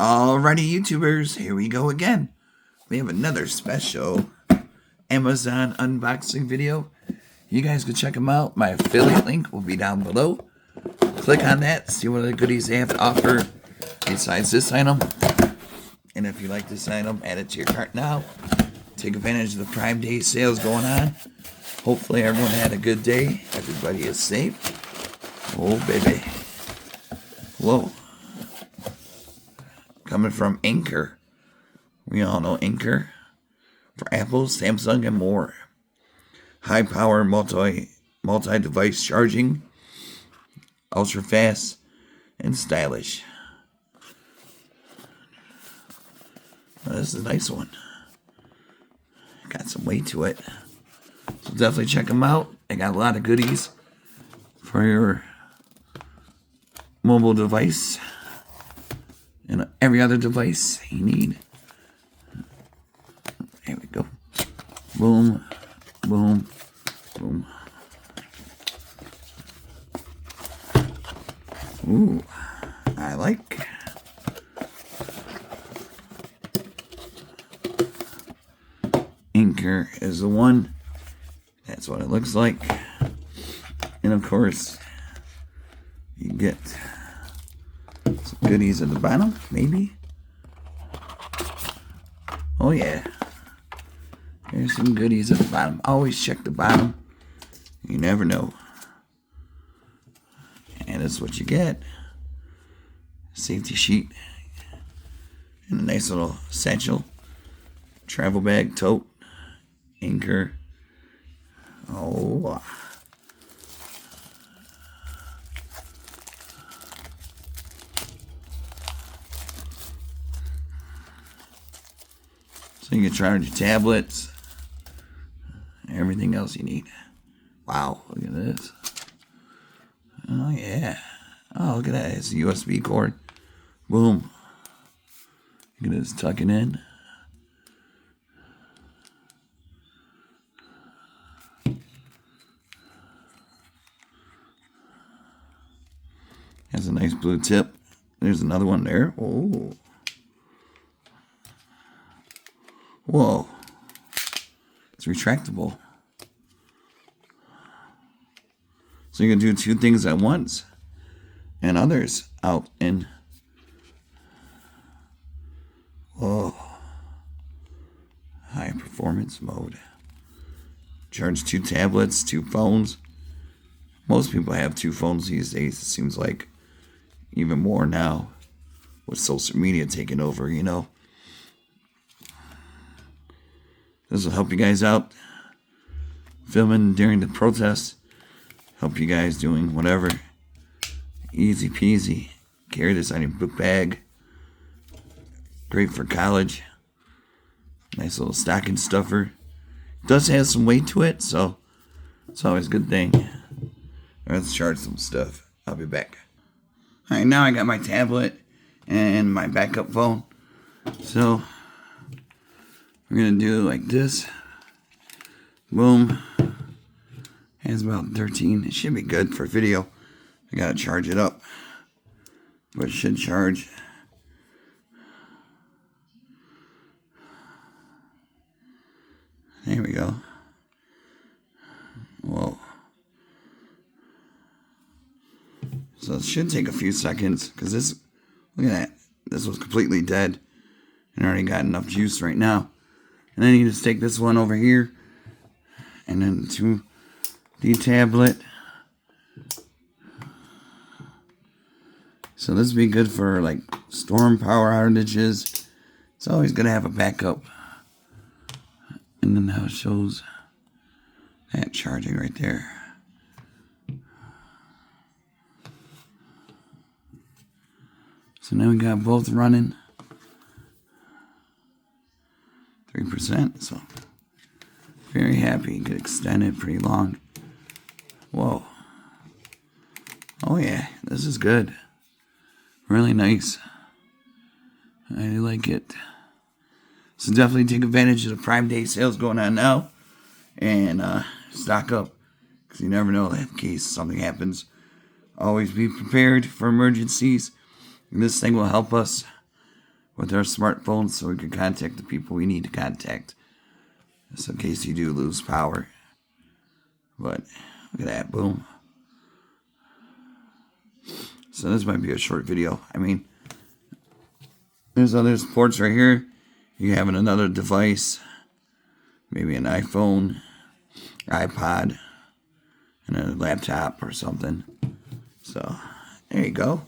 Alrighty, YouTubers, here we go again. We have another special Amazon unboxing video. You guys can check them out. My affiliate link will be down below. Click on that, see what other goodies they have to offer besides this item. And if you like this item, add it to your cart now. Take advantage of the Prime Day sales going on. Hopefully everyone had a good day. Everybody is safe. Oh, baby. Whoa. Coming from ANKER. We all know ANKER. For Apple, Samsung, and more. High power multi-device charging. Ultra fast and stylish. Well, this is a nice one. Got some weight to it. So definitely check them out. They got a lot of goodies for your mobile device and every other device you need. There we go. Boom, boom, boom. Ooh, I like. ANKER is the one. That's what it looks like. And of course, you get some goodies at the bottom, maybe. Oh yeah. There's some goodies at the bottom. Always check the bottom. You never know. And that's what you get. Safety sheet. And a nice little satchel. Travel bag, tote. ANKER. Oh. So you can charge your tablets. Everything else you need. Wow, look at this. Oh yeah. Oh, look at that. It's a USB cord. Boom. Look at this tucking in. Has a nice blue tip. There's another one there. Oh. Whoa. It's retractable. So you can do two things at once. And others out in. Whoa. High performance mode. Charge 2 tablets, 2 phones. Most people have 2 phones these days, it seems like. Even more now. With social media taking over, you know. This will help you guys out. Filming during the protests. Help you guys doing whatever. Easy peasy. Carry this on your book bag. Great for college. Nice little stocking stuffer. Does have some weight to it, so it's always a good thing. Let's charge some stuff. I'll be back. Alright, now I got my tablet and my backup phone. So we're gonna do like this. Boom. Has about 13. It should be good for video. I gotta charge it up. But it should charge. There we go. Whoa. So it should take a few seconds, because this, look at that. This was completely dead. And I already got enough juice right now. And then you just take this one over here. And then to the tablet. So this would be good for like storm power outages. It's always good to have a backup. And then how it shows that charging right there. So now we got both running. 3%, so very happy. You could extend it pretty long. Whoa. Oh yeah, this is good. Really nice. I like it. So definitely take advantage of the Prime Day sales going on now. And stock up. Because you never know in case something happens. Always be prepared for emergencies. And this thing will help us with our smartphones so we can contact the people we need to contact. Just in case you do lose power. But look at that, boom. So this might be a short video. I mean, there's other ports right here. You having another device, maybe an iPhone, iPod, and a laptop or something. So there you go.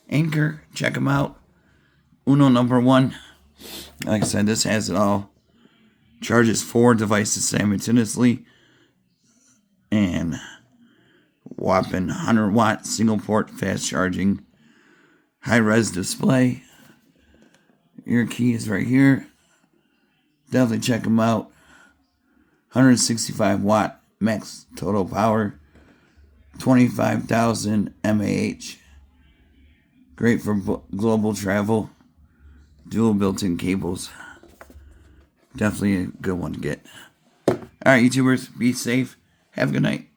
Anker, check them out. Uno #1. Like I said, this has it all. Charges 4 devices simultaneously. And whopping 100 watt single port fast charging. High res display. Your key is right here. Definitely check them out. 165 watt max total power. 25,000 mAh. Great for global travel. Dual built-in cables. Definitely a good one to get. Alright, YouTubers, be safe. Have a good night.